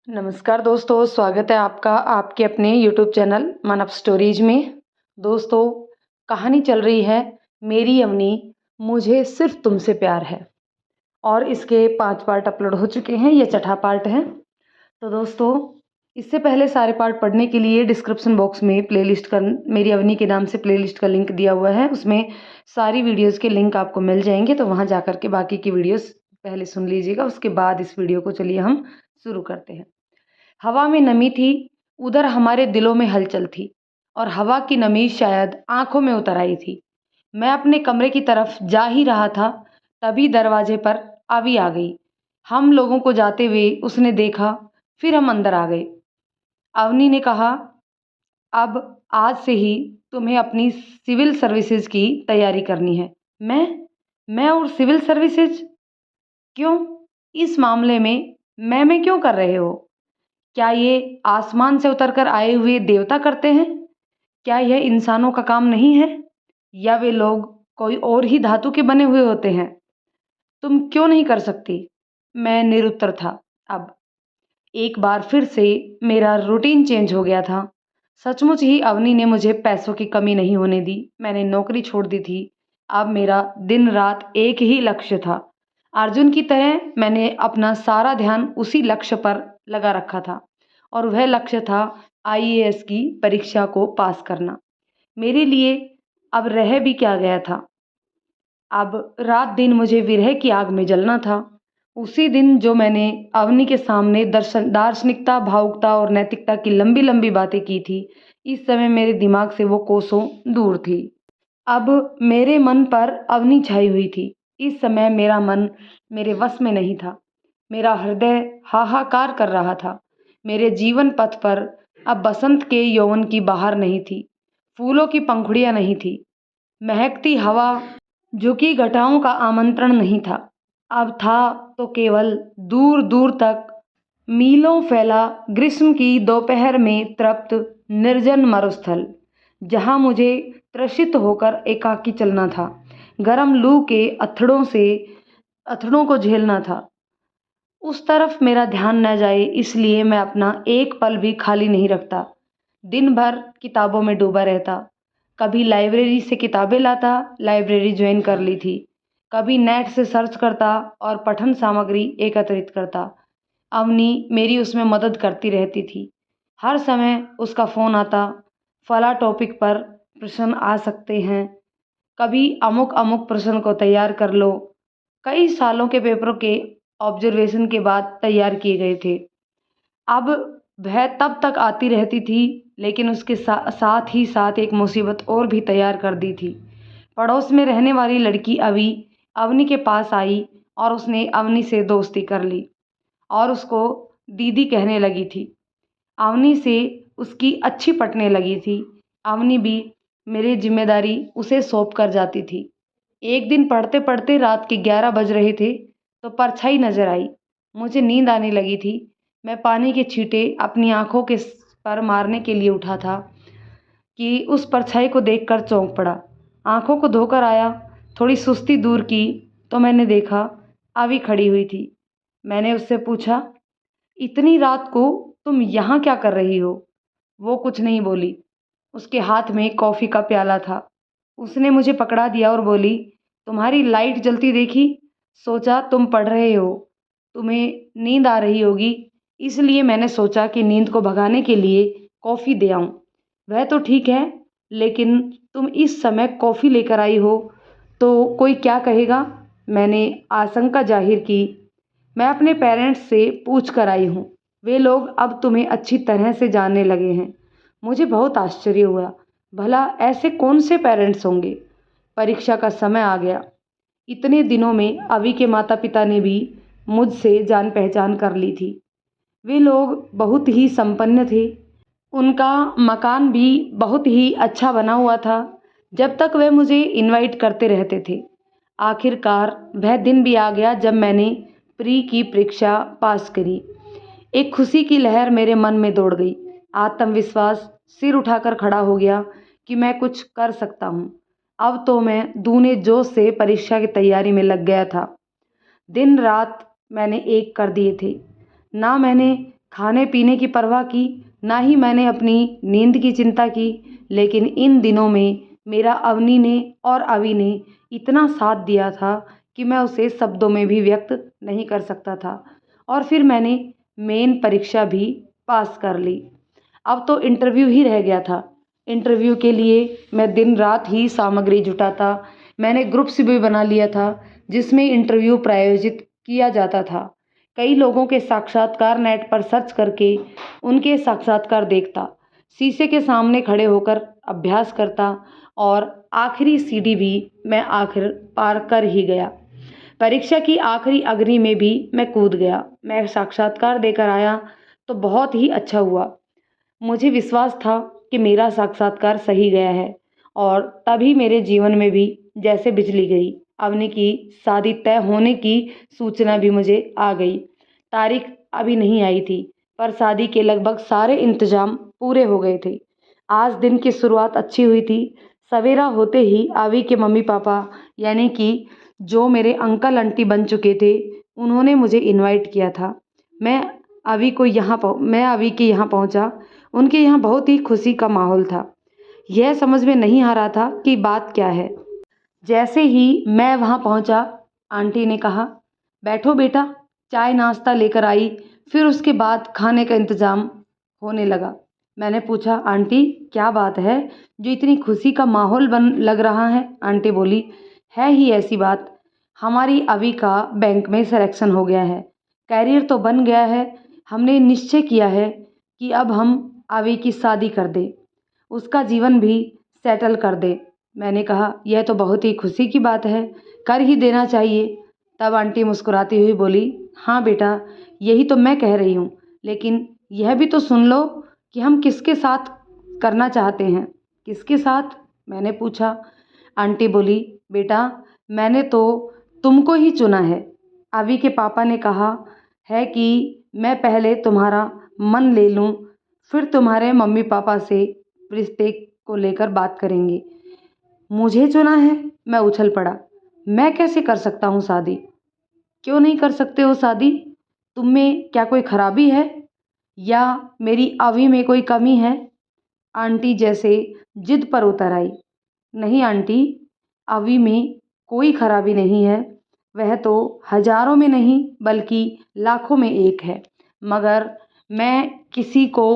नमस्कार दोस्तों, स्वागत है आपका आपके अपने यूट्यूब चैनल मन अप स्टोरीज में। दोस्तों, कहानी चल रही है मेरी अवनी मुझे सिर्फ तुमसे प्यार है और इसके 5 पार्ट अपलोड हो चुके हैं। ये छठा पार्ट है। तो दोस्तों, इससे पहले सारे पार्ट पढ़ने के लिए डिस्क्रिप्शन बॉक्स में प्लेलिस्ट का मेरी अवनी के नाम से प्लेलिस्ट का लिंक दिया हुआ है। उसमें सारी वीडियोज़ के लिंक आपको मिल जाएंगे, तो वहाँ जा के बाकी की वीडियोज़ पहले सुन लीजिएगा। उसके बाद इस वीडियो को चलिए हम शुरू करते हैं। हवा में नमी थी, उधर हमारे दिलों में हलचल थी और हवा की नमी शायद आंखों में उतर आई थी। मैं अपने कमरे की तरफ जा ही रहा था, तभी दरवाजे पर अवी आ गई। हम लोगों को जाते हुए उसने देखा, फिर हम अंदर आ गए। अवनी ने कहा, अब आज से ही तुम्हें अपनी सिविल सर्विसेज की तैयारी करनी है। मैं और सिविल सर्विसेज? क्यों? इस मामले में मैं क्यों कर रहे हो? क्या ये आसमान से उतरकर आए हुए देवता करते हैं? क्या यह इंसानों का काम नहीं है? या वे लोग कोई और ही धातु के बने हुए होते हैं? तुम क्यों नहीं कर सकती? मैं निरुत्तर था। अब एक बार फिर से मेरा रूटीन चेंज हो गया था। सचमुच ही अवनी ने मुझे पैसों की कमी नहीं होने दी। मैंने नौकरी छोड़ दी थी। अब मेरा दिन रात एक ही लक्ष्य था। अर्जुन की तरह मैंने अपना सारा ध्यान उसी लक्ष्य पर लगा रखा था और वह लक्ष्य था आईएएस की परीक्षा को पास करना। मेरे लिए अब रह भी क्या गया था? अब रात दिन मुझे विरह की आग में जलना था। उसी दिन जो मैंने अवनी के सामने दार्शनिकता, भावुकता और नैतिकता की लंबी लंबी बातें की थी, इस समय मेरे दिमाग से वो कोसों दूर थी। अब मेरे मन पर अवनी छाई हुई थी। इस समय मेरा मन मेरे वश में नहीं था। मेरा हृदय हाहाकार कर रहा था। मेरे जीवन पथ पर अब बसंत के यौवन की बहार नहीं थी, फूलों की पंखुड़ियां नहीं थी, महकती हवा झुकी घटाओं का आमंत्रण नहीं था। अब था तो केवल दूर दूर तक मीलों फैला ग्रीष्म की दोपहर में तृप्त निर्जन मरुस्थल, जहाँ मुझे त्रसित होकर एकाकी चलना था, गर्म लू के अथड़ों को झेलना था। उस तरफ मेरा ध्यान न जाए, इसलिए मैं अपना एक पल भी खाली नहीं रखता। दिन भर किताबों में डूबा रहता। कभी लाइब्रेरी से किताबें लाता, लाइब्रेरी ज्वाइन कर ली थी। कभी नेट से सर्च करता और पठन सामग्री एकत्रित करता। अवनी मेरी उसमें मदद करती रहती थी। हर समय उसका फ़ोन आता, फला टॉपिक पर प्रश्न आ सकते हैं, कभी अमुक अमुक प्रश्न को तैयार कर लो। कई सालों के पेपरों के ऑब्जर्वेशन के बाद तैयार किए गए थे। अब वह तब तक आती रहती थी, लेकिन उसके साथ ही साथ एक मुसीबत और भी तैयार कर दी थी। पड़ोस में रहने वाली लड़की अवनी के पास आई और उसने अवनी से दोस्ती कर ली और उसको दीदी कहने लगी थी। अवनी से उसकी अच्छी पटने लगी थी। अवनी भी मेरी जिम्मेदारी उसे सौंप कर जाती थी। एक दिन पढ़ते पढ़ते रात के 11 बज रहे थे तो परछाई नजर आई। मुझे नींद आने लगी थी। मैं पानी के छींटे अपनी आंखों के पर मारने के लिए उठा था कि उस परछाई को देखकर चौंक पड़ा। आंखों को धोकर आया, थोड़ी सुस्ती दूर की तो मैंने देखा अवी खड़ी हुई थी। मैंने उससे पूछा, इतनी रात को तुम यहाँ क्या कर रही हो? वो कुछ नहीं बोली। उसके हाथ में कॉफ़ी का प्याला था। उसने मुझे पकड़ा दिया और बोली, तुम्हारी लाइट जलती देखी, सोचा तुम पढ़ रहे हो, तुम्हें नींद आ रही होगी, इसलिए मैंने सोचा कि नींद को भगाने के लिए कॉफ़ी दे आऊँ। वह तो ठीक है, लेकिन तुम इस समय कॉफ़ी लेकर आई हो तो कोई क्या कहेगा? मैंने आशंका जाहिर की। मैं अपने पेरेंट्स से पूछ कर आई हूँ। वे लोग अब तुम्हें अच्छी तरह से जानने लगे हैं। मुझे बहुत आश्चर्य हुआ। भला ऐसे कौन से पेरेंट्स होंगे? परीक्षा का समय आ गया। इतने दिनों में अवी के माता पिता ने भी मुझसे जान पहचान कर ली थी। वे लोग बहुत ही संपन्न थे। उनका मकान भी बहुत ही अच्छा बना हुआ था। जब तक वे मुझे इनवाइट करते रहते थे। आखिरकार वह दिन भी आ गया जब मैंने प्री की परीक्षा पास करी। एक खुशी की लहर मेरे मन में दौड़ गई। आत्मविश्वास सिर उठाकर खड़ा हो गया कि मैं कुछ कर सकता हूँ। अब तो मैं दूने जोश से परीक्षा की तैयारी में लग गया था। दिन रात मैंने एक कर दिए थे। ना मैंने खाने पीने की परवाह की, ना ही मैंने अपनी नींद की चिंता की। लेकिन इन दिनों में मेरा अवनी ने और अवि ने इतना साथ दिया था कि मैं उसे शब्दों में भी व्यक्त नहीं कर सकता था। और फिर मैंने मेन परीक्षा भी पास कर ली। अब तो इंटरव्यू ही रह गया था। इंटरव्यू के लिए मैं दिन रात ही सामग्री जुटाता। मैंने ग्रुप्स भी बना लिया था जिसमें इंटरव्यू प्रायोजित किया जाता था। कई लोगों के साक्षात्कार नेट पर सर्च करके उनके साक्षात्कार देखता, शीशे के सामने खड़े होकर अभ्यास करता और आखिरी सीढ़ी भी मैं आखिर पार कर ही गया। परीक्षा की आखिरी अग्नि में भी मैं कूद गया। मैं साक्षात्कार देकर आया तो बहुत ही अच्छा हुआ। मुझे विश्वास था कि मेरा साक्षात्कार सही गया है और तभी मेरे जीवन में भी जैसे बिजली गई। अवनी की शादी तय होने की सूचना भी मुझे आ गई। तारीख अभी नहीं आई थी पर शादी के लगभग सारे इंतजाम पूरे हो गए थे। आज दिन की शुरुआत अच्छी हुई थी। सवेरा होते ही अवी के मम्मी पापा यानी कि जो मेरे अंकल आंटी बन चुके थे उन्होंने मुझे इनवाइट किया था। मैं मैं अवी के यहाँ पहुँचा। उनके यहाँ बहुत ही खुशी का माहौल था। यह समझ में नहीं आ रहा था कि बात क्या है। जैसे ही मैं वहाँ पहुँचा, आंटी ने कहा, बैठो बेटा। चाय नाश्ता लेकर आई। फिर उसके बाद खाने का इंतज़ाम होने लगा। मैंने पूछा, आंटी क्या बात है जो इतनी खुशी का माहौल बन लग रहा है? आंटी बोली, है ही ऐसी बात। हमारी अवी का बैंक में सिलेक्शन हो गया है। कैरियर तो बन गया है। हमने निश्चय किया है कि अब हम अवी की शादी कर दें, उसका जीवन भी सेटल कर दें। मैंने कहा, यह तो बहुत ही खुशी की बात है, कर ही देना चाहिए। तब आंटी मुस्कुराती हुई बोली, हाँ बेटा, यही तो मैं कह रही हूँ, लेकिन यह भी तो सुन लो कि हम किसके साथ करना चाहते हैं। किसके साथ? मैंने पूछा। आंटी बोली, बेटा मैंने तो तुमको ही चुना है। अवी के पापा ने कहा है कि मैं पहले तुम्हारा मन ले लूँ, फिर तुम्हारे मम्मी पापा से रिश्ते को लेकर बात करेंगे। मुझे चुना है? मैं उछल पड़ा। मैं कैसे कर सकता हूँ शादी? क्यों नहीं कर सकते हो शादी? तुम में क्या कोई खराबी है या मेरी अवी में कोई कमी है? आंटी जैसे जिद पर उतर आई। नहीं आंटी, अवी में कोई खराबी नहीं है। वह तो हजारों में नहीं बल्कि लाखों में एक है। मगर मैं किसी को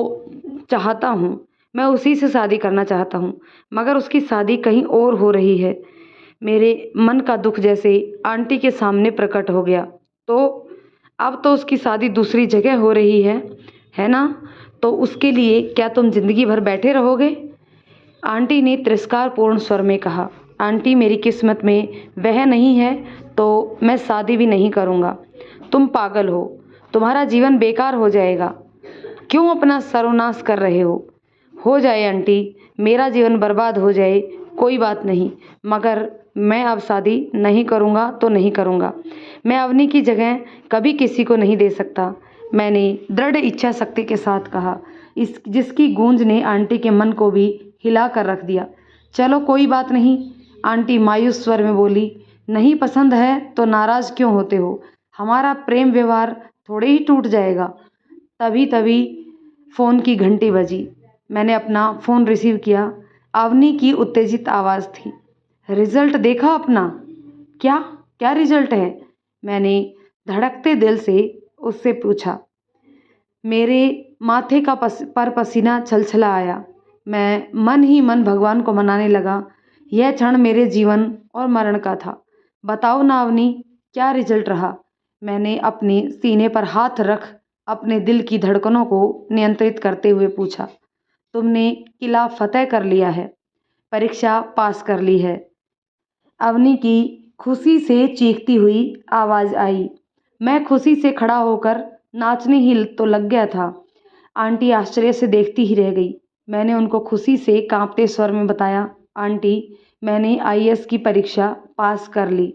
चाहता हूँ, मैं उसी से शादी करना चाहता हूँ, मगर उसकी शादी कहीं और हो रही है। मेरे मन का दुख जैसे आंटी के सामने प्रकट हो गया। तो अब तो उसकी शादी दूसरी जगह हो रही है ना? तो उसके लिए क्या तुम जिंदगी भर बैठे रहोगे? आंटी ने तिरस्कारपूर्ण स्वर में कहा। आंटी, मेरी किस्मत में वह नहीं है तो मैं शादी भी नहीं करूँगा। तुम पागल हो, तुम्हारा जीवन बेकार हो जाएगा। क्यों अपना सर्वनाश कर रहे हो जाए आंटी, मेरा जीवन बर्बाद हो जाए, कोई बात नहीं, मगर मैं अब शादी नहीं करूँगा तो नहीं करूँगा। मैं अवनी की जगह कभी किसी को नहीं दे सकता। मैंने दृढ़ इच्छा शक्ति के साथ कहा, इस जिसकी गूंज ने आंटी के मन को भी हिला कर रख दिया। चलो कोई बात नहीं, आंटी मायूस स्वर में बोली। नहीं पसंद है तो नाराज़ क्यों होते हो? हमारा प्रेम व्यवहार थोड़े ही टूट जाएगा। तभी तभी फ़ोन की घंटी बजी। मैंने अपना फ़ोन रिसीव किया। अवनी की उत्तेजित आवाज़ थी। रिज़ल्ट देखा अपना? क्या? क्या रिज़ल्ट है? मैंने धड़कते दिल से उससे पूछा। मेरे माथे का पर पसीना छलछला आया। मैं मन ही मन भगवान को मनाने लगा। यह क्षण मेरे जीवन और मरण का था। बताओ ना अवनी, क्या रिजल्ट रहा? मैंने अपने सीने पर हाथ रख अपने दिल की धड़कनों को नियंत्रित करते हुए पूछा। तुमने किला फतेह कर लिया है, परीक्षा पास कर ली है। अवनी की खुशी से चीखती हुई आवाज़ आई। मैं खुशी से खड़ा होकर नाचने ही तो लग गया था। आंटी आश्चर्य से देखती ही रह गई। मैंने उनको खुशी से कांपते स्वर में बताया, आंटी मैंने आईएएस की परीक्षा पास कर ली।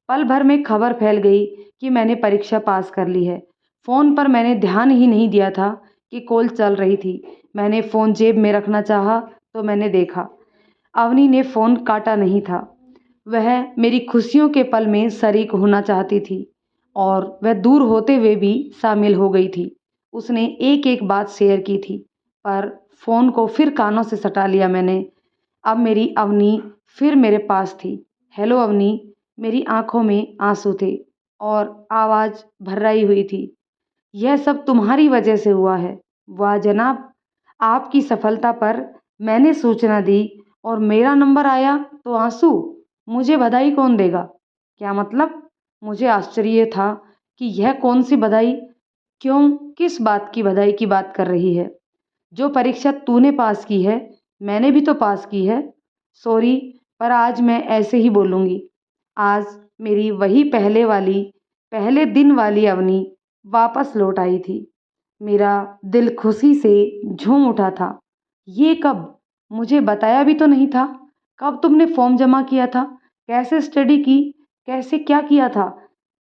पल भर में खबर फैल गई कि मैंने परीक्षा पास कर ली है। फ़ोन पर मैंने ध्यान ही नहीं दिया था कि कॉल चल रही थी। मैंने फ़ोन जेब में रखना चाहा तो मैंने देखा अवनी ने फ़ोन काटा नहीं था। वह मेरी खुशियों के पल में शरीक होना चाहती थी और वह दूर होते हुए भी शामिल हो गई थी। उसने एक एक बात शेयर की थी, पर फ़ोन को फिर कानों से सटा लिया मैंने। अब मेरी अवनी फिर मेरे पास थी। हेलो अवनी। मेरी आंखों में आंसू थे और आवाज़ भर्राई हुई थी। यह सब तुम्हारी वजह से हुआ है। वाह जनाब, आपकी सफलता पर मैंने सूचना दी और मेरा नंबर आया तो आंसू। मुझे बधाई कौन देगा? क्या मतलब? मुझे आश्चर्य था कि यह कौन सी बधाई, क्यों, किस बात की बधाई की बात कर रही है? जो परीक्षा तूने पास की है, मैंने भी तो पास की है। सॉरी, पर आज मैं ऐसे ही बोलूँगी। आज मेरी वही पहले दिन वाली अवनी वापस लौट आई थी। मेरा दिल खुशी से झूम उठा था। ये कब? मुझे बताया भी तो नहीं था। कब तुमने फॉर्म जमा किया था? कैसे स्टडी की? कैसे क्या किया था?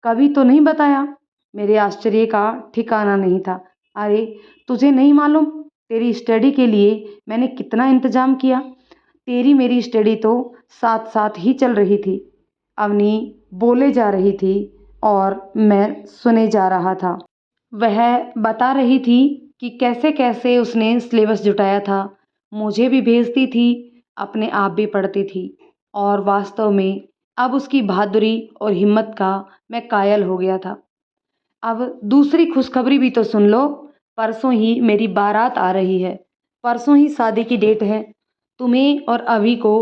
कभी तो नहीं बताया। मेरे आश्चर्य का ठिकाना नहीं था। अरे, तुझे नहीं मालूम तेरी स्टडी के लिए मैंने कितना इंतजाम किया? तेरी मेरी स्टडी तो साथ साथ ही चल रही थी। अवनी बोले जा रही थी और मैं सुने जा रहा था। वह बता रही थी कि कैसे कैसे उसने सिलेबस जुटाया था, मुझे भी भेजती थी, अपने आप भी पढ़ती थी। और वास्तव में अब उसकी बहादुरी और हिम्मत का मैं कायल हो गया था। अब दूसरी खुशखबरी भी तो सुन लो। परसों ही मेरी बारात आ रही है। परसों ही शादी की डेट है। तुम्हें और अभी को,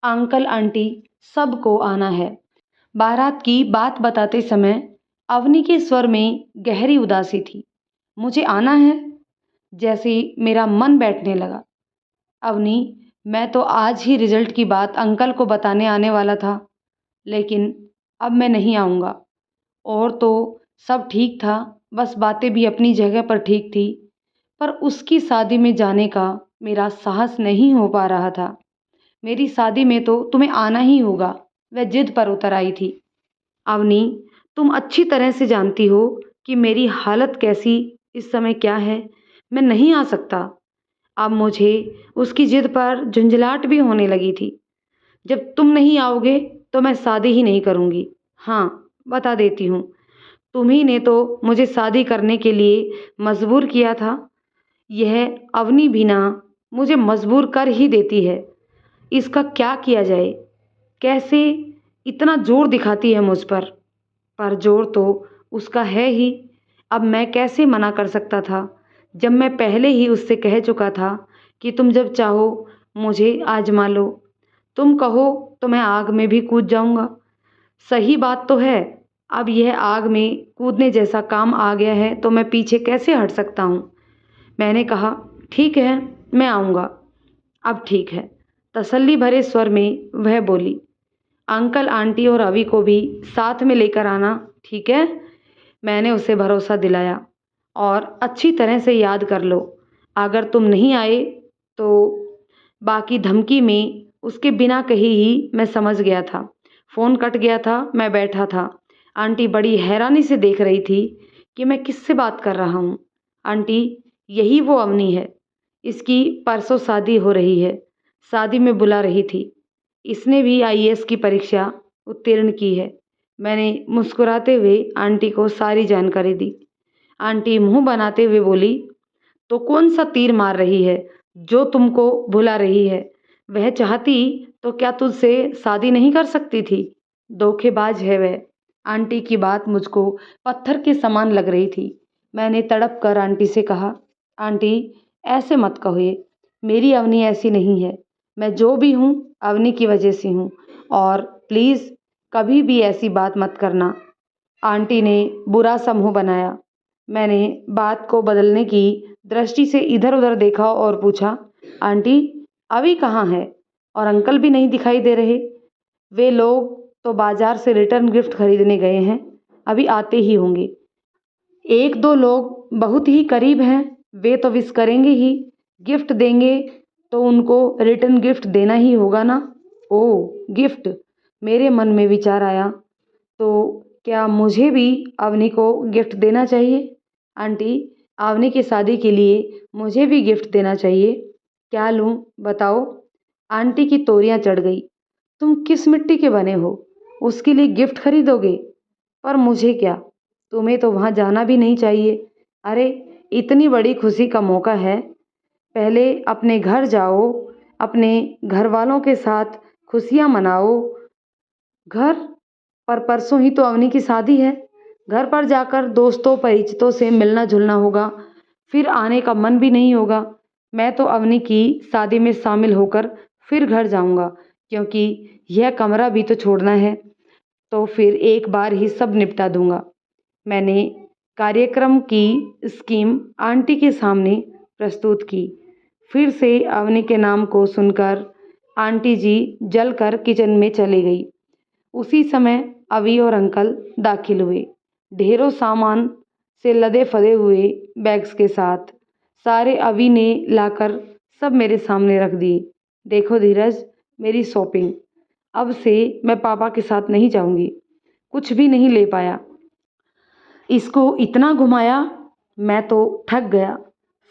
अंकल आंटी सबको आना है। बारात की बात बताते समय अवनी के स्वर में गहरी उदासी थी। मुझे आना है? जैसे मेरा मन बैठने लगा। अवनी, मैं तो आज ही रिजल्ट की बात अंकल को बताने आने वाला था, लेकिन अब मैं नहीं आऊँगा। और तो सब ठीक था, बस बातें भी अपनी जगह पर ठीक थी, पर उसकी शादी में जाने का मेरा साहस नहीं हो पा रहा था। मेरी शादी में तो तुम्हें आना ही होगा, वह जिद पर उतर आई थी। अवनी, तुम अच्छी तरह से जानती हो कि मेरी हालत कैसी इस समय क्या है। मैं नहीं आ सकता। अब मुझे उसकी जिद पर झुंझलाहट भी होने लगी थी। जब तुम नहीं आओगे तो मैं शादी ही नहीं करूँगी। हाँ, बता देती हूँ, तुम्ही ने तो मुझे शादी करने के लिए मजबूर किया था। यह अवनी भी ना मुझे मजबूर कर ही देती है। इसका क्या किया जाए? कैसे इतना जोर दिखाती है मुझ पर जोर तो उसका है ही। अब मैं कैसे मना कर सकता था, जब मैं पहले ही उससे कह चुका था कि तुम जब चाहो मुझे आजमा लो। तुम कहो तो मैं आग में भी कूद जाऊंगा। सही बात तो है। अब यह आग में कूदने जैसा काम आ गया है तो मैं पीछे कैसे हट सकता हूँ? मैंने कहा, ठीक है, मैं आऊँगा। अब ठीक है, तसल्ली भरे स्वर में वह बोली। अंकल आंटी और अभी को भी साथ में लेकर आना, ठीक है? मैंने उसे भरोसा दिलाया। और अच्छी तरह से याद कर लो, अगर तुम नहीं आए तो। बाकी धमकी में उसके बिना कही ही मैं समझ गया था। फ़ोन कट गया था। मैं बैठा था। आंटी बड़ी हैरानी से देख रही थी कि मैं किससे बात कर रहा हूँ। आंटी, यही वो अवनी है। इसकी परसों शादी हो रही है। शादी में बुला रही थी। इसने भी आईएएस की परीक्षा उत्तीर्ण की है। मैंने मुस्कुराते हुए आंटी को सारी जानकारी दी। आंटी मुंह बनाते हुए बोली, तो कौन सा तीर मार रही है जो तुमको भुला रही है? वह चाहती तो क्या तुझसे शादी नहीं कर सकती थी? धोखेबाज है वह। आंटी की बात मुझको पत्थर के समान लग रही थी। मैंने तड़प कर आंटी से कहा, आंटी ऐसे मत कहिए, मेरी अवनी ऐसी नहीं है। मैं जो भी हूँ अवनी की वजह से हूँ, और प्लीज़ कभी भी ऐसी बात मत करना। आंटी ने बुरा सा मुँह बनाया। मैंने बात को बदलने की दृष्टि से इधर उधर देखा और पूछा, आंटी अभी कहाँ है? और अंकल भी नहीं दिखाई दे रहे। वे लोग तो बाजार से रिटर्न गिफ्ट खरीदने गए हैं, अभी आते ही होंगे। एक दो लोग बहुत ही करीब हैं, वे तो विश करेंगे ही, गिफ्ट देंगे तो उनको रिटर्न गिफ्ट देना ही होगा ना। ओह गिफ्ट, मेरे मन में विचार आया, तो क्या मुझे भी अवनी को गिफ्ट देना चाहिए? आंटी, अवनी की शादी के लिए मुझे भी गिफ्ट देना चाहिए। क्या लूँ बताओ? आंटी की तोरियां चढ़ गई। तुम किस मिट्टी के बने हो? उसके लिए गिफ्ट खरीदोगे? पर मुझे क्या? तुम्हें तो वहाँ जाना भी नहीं चाहिए। अरे, इतनी बड़ी खुशी का मौका है, पहले अपने घर जाओ, अपने घर वालों के साथ खुशियाँ मनाओ। घर पर परसों ही तो अवनी की शादी है। घर पर जाकर दोस्तों परिचितों से मिलना जुलना होगा, फिर आने का मन भी नहीं होगा। मैं तो अवनी की शादी में शामिल होकर फिर घर जाऊंगा, क्योंकि यह कमरा भी तो छोड़ना है। तो फिर एक बार ही सब निपटा दूंगा। मैंने कार्यक्रम की स्कीम आंटी के सामने प्रस्तुत की। फिर से अवनी के नाम को सुनकर आंटी जी जलकर किचन में चली गई। उसी समय अवी और अंकल दाखिल हुए, ढेरों सामान से लदे फदे हुए बैग्स के साथ। सारे अवी ने लाकर सब मेरे सामने रख दिए। देखो धीरज, मेरी शॉपिंग। अब से मैं पापा के साथ नहीं जाऊंगी। कुछ भी नहीं ले पाया, इसको इतना घुमाया, मैं तो थक गया।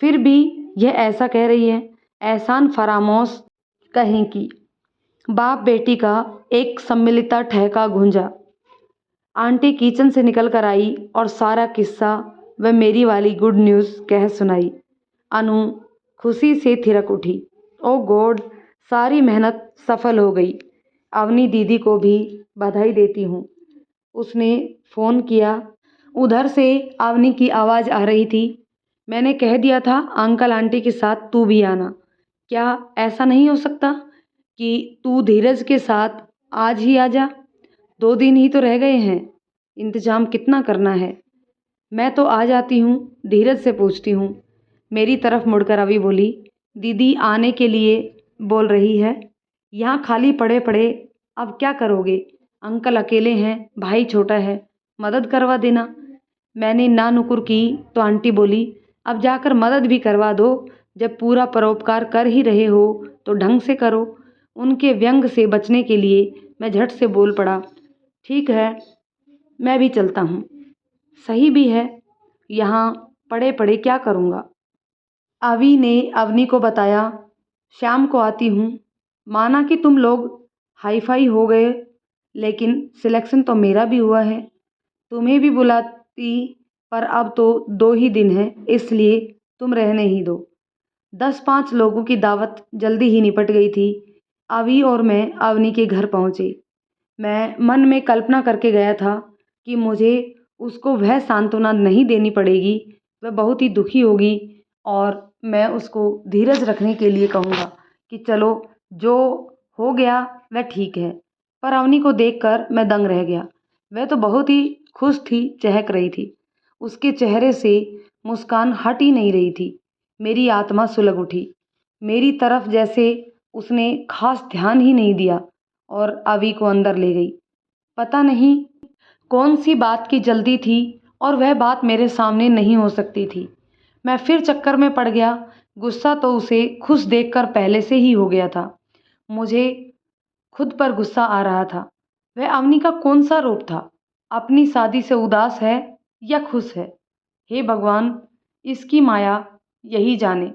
फिर भी यह ऐसा कह रही है, एहसान फरामोश कहीं की। बाप बेटी का एक सम्मिलित ठहका गूंजा। आंटी किचन से निकल कर आई और सारा किस्सा वह मेरी वाली गुड न्यूज़ कह सुनाई। अनु खुशी से थिरक उठी। ओ गॉड, सारी मेहनत सफल हो गई। अवनी दीदी को भी बधाई देती हूँ। उसने फ़ोन किया। उधर से अवनी की आवाज़ आ रही थी, मैंने कह दिया था अंकल आंटी के साथ तू भी आना। क्या ऐसा नहीं हो सकता कि तू धीरज के साथ आज ही आ जा? 2 दिन ही तो रह गए हैं, इंतज़ाम कितना करना है। मैं तो आ जाती हूँ, धीरज से पूछती हूँ। मेरी तरफ मुड़कर अभी बोली, दीदी आने के लिए बोल रही है। यहाँ खाली पड़े पड़े अब क्या करोगे? अंकल अकेले हैं, भाई छोटा है, मदद करवा देना। मैंने ना नुकुर की तो आंटी बोली, अब जाकर मदद भी करवा दो। जब पूरा परोपकार कर ही रहे हो तो ढंग से करो। उनके व्यंग से बचने के लिए मैं झट से बोल पड़ा, ठीक है, मैं भी चलता हूँ। सही भी है, यहाँ पड़े पड़े क्या करूँगा। अवी ने अवनी को बताया, शाम को आती हूँ। माना कि तुम लोग हाई फाई हो गए, लेकिन सिलेक्शन तो मेरा भी हुआ है। तुम्हें भी बुलाती, पर अब तो 2 ही दिन है, इसलिए तुम रहने ही दो। 10-5 लोगों की दावत जल्दी ही निपट गई थी। अवी और मैं अवनी के घर पहुँचे। मैं मन में कल्पना करके गया था कि मुझे उसको वह सांत्वना नहीं देनी पड़ेगी। वह बहुत ही दुखी होगी और मैं उसको धीरज रखने के लिए कहूँगा कि चलो जो हो गया वह ठीक है। पर अवनी को देखकर मैं दंग रह गया। वह तो बहुत ही खुश थी, चहक रही थी। उसके चेहरे से मुस्कान हट ही नहीं रही थी। मेरी आत्मा सुलग उठी। मेरी तरफ जैसे उसने खास ध्यान ही नहीं दिया और अवी को अंदर ले गई। पता नहीं कौन सी बात की जल्दी थी और वह बात मेरे सामने नहीं हो सकती थी। मैं फिर चक्कर में पड़ गया। गुस्सा तो उसे खुश देखकर पहले से ही हो गया था। मुझे खुद पर गुस्सा आ रहा था। वह अवनी का कौन सा रूप था? अपनी शादी से उदास है या खुश है? हे भगवान, इसकी माया यही जाने।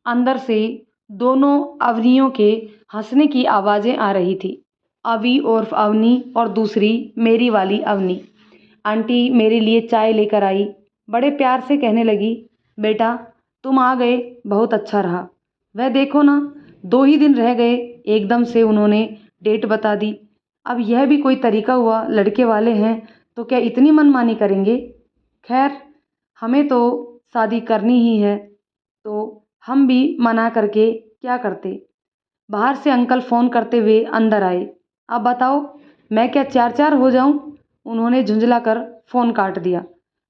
अंदर से दोनों अवनियों के हंसने की आवाज़ें आ रही थी। अवी उर्फ अवनी और दूसरी मेरी वाली अवनी। आंटी मेरे लिए चाय लेकर आई। बड़े प्यार से कहने लगी, बेटा तुम आ गए, बहुत अच्छा रहा। वह देखो ना, 2 ही दिन रह गए, एकदम से उन्होंने डेट बता दी। अब यह भी कोई तरीका हुआ? लड़के वाले हैं तो क्या इतनी मनमानी करेंगे? खैर, हमें तो शादी करनी ही है, तो हम भी मना करके क्या करते। बाहर से अंकल फ़ोन करते हुए अंदर आए। अब बताओ, मैं क्या 4-4 हो जाऊं? उन्होंने झुंझला कर फ़ोन काट दिया।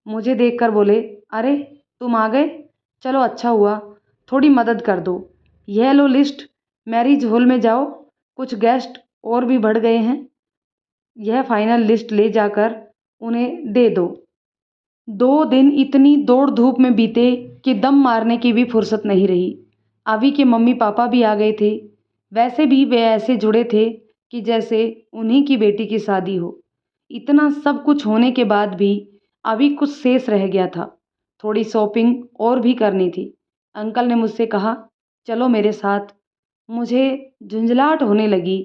मुझे देखकर बोले, अरे तुम आ गए, चलो अच्छा हुआ, थोड़ी मदद कर दो। यह लो लिस्ट, मैरिज हॉल में जाओ, कुछ गेस्ट और भी बढ़ गए हैं। यह फाइनल लिस्ट ले जाकर उन्हें दे दो। 2 दिन इतनी दौड़ धूप में बीते कि दम मारने की भी फुर्सत नहीं रही। अभी के मम्मी पापा भी आ गए थे। वैसे भी वे ऐसे जुड़े थे कि जैसे उन्हीं की बेटी की शादी हो। इतना सब कुछ होने के बाद भी अभी कुछ शेष रह गया था। थोड़ी शॉपिंग और भी करनी थी। अंकल ने मुझसे कहा, चलो मेरे साथ। मुझे झुंझलाहट होने लगी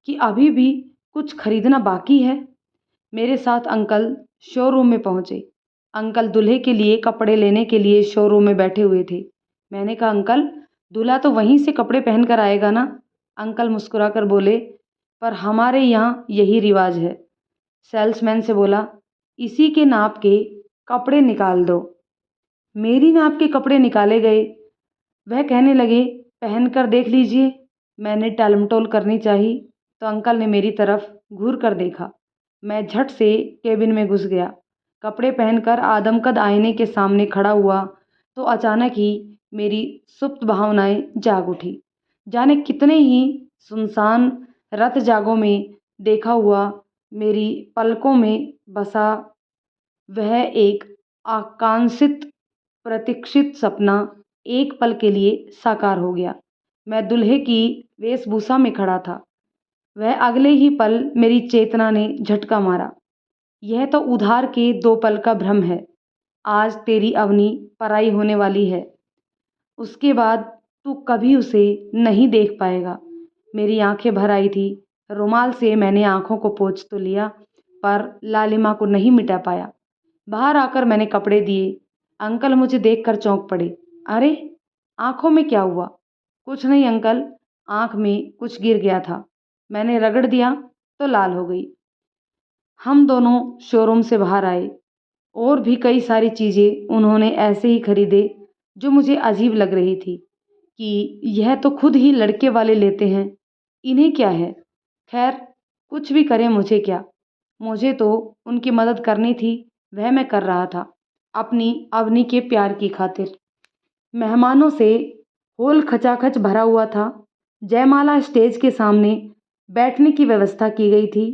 कि अभी भी कुछ खरीदना बाकी है। मेरे साथ अंकल शोरूम में पहुँचे। अंकल दूल्हे के लिए कपड़े लेने के लिए शोरूम में बैठे हुए थे। मैंने कहा, अंकल दूल्हा तो वहीं से कपड़े पहन कर आएगा ना? अंकल मुस्कुरा कर बोले, पर हमारे यहाँ यही रिवाज है। सेल्समैन से बोला, इसी के नाप के कपड़े निकाल दो। मेरी नाप के कपड़े निकाले गए। वह कहने लगे, पहन कर देख लीजिए। मैंने टालमटोल करनी चाही तो अंकल ने मेरी तरफ घूर कर देखा। मैं झट से केबिन में घुस गया। कपड़े पहनकर आदमकद आईने के सामने खड़ा हुआ तो अचानक ही मेरी सुप्त भावनाएं जाग उठी। जाने कितने ही सुनसान रत जागों में देखा हुआ मेरी पलकों में बसा वह एक आकांक्षित प्रतीक्षित सपना एक पल के लिए साकार हो गया। मैं दूल्हे की वेशभूषा में खड़ा था। वह अगले ही पल मेरी चेतना ने झटका मारा। यह तो उधार के 2 पल का भ्रम है। आज तेरी अवनी पराई होने वाली है। उसके बाद तू कभी उसे नहीं देख पाएगा। मेरी आंखें भर आई थी। रुमाल से मैंने आंखों को पोंछ तो लिया, पर लालिमा को नहीं मिटा पाया। बाहर आकर मैंने कपड़े दिए। अंकल मुझे देखकर चौंक पड़े। अरे, आंखों में क्या हुआ? कुछ नहीं अंकल, आंख में कुछ गिर गया था। मैंने रगड़ दिया तो लाल हो गई। हम दोनों शोरूम से बाहर आए। और भी कई सारी चीज़ें उन्होंने ऐसे ही खरीदे जो मुझे अजीब लग रही थी कि यह तो खुद ही लड़के वाले लेते हैं, इन्हें क्या है। खैर, कुछ भी करें मुझे क्या, मुझे तो उनकी मदद करनी थी, वह मैं कर रहा था अपनी अवनी के प्यार की खातिर। मेहमानों से हॉल खचाखच भरा हुआ था। जयमाला स्टेज के सामने बैठने की व्यवस्था की गई थी।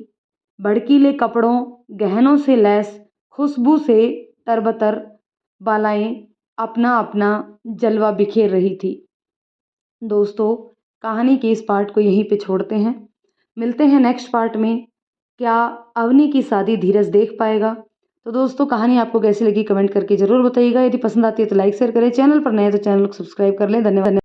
भड़कीले कपड़ों, गहनों से लैस, खुशबू से तरबतर बालाएं अपना अपना जलवा बिखेर रही थी। दोस्तों, कहानी के इस पार्ट को यहीं पे छोड़ते हैं। मिलते हैं नेक्स्ट पार्ट में। क्या अवनी की शादी धीरज देख पाएगा? तो दोस्तों, कहानी आपको कैसी लगी कमेंट करके ज़रूर बताइएगा। यदि पसंद आती है तो लाइक शेयर करें। चैनल पर नए तो चैनल को सब्सक्राइब कर लें। धन्यवाद।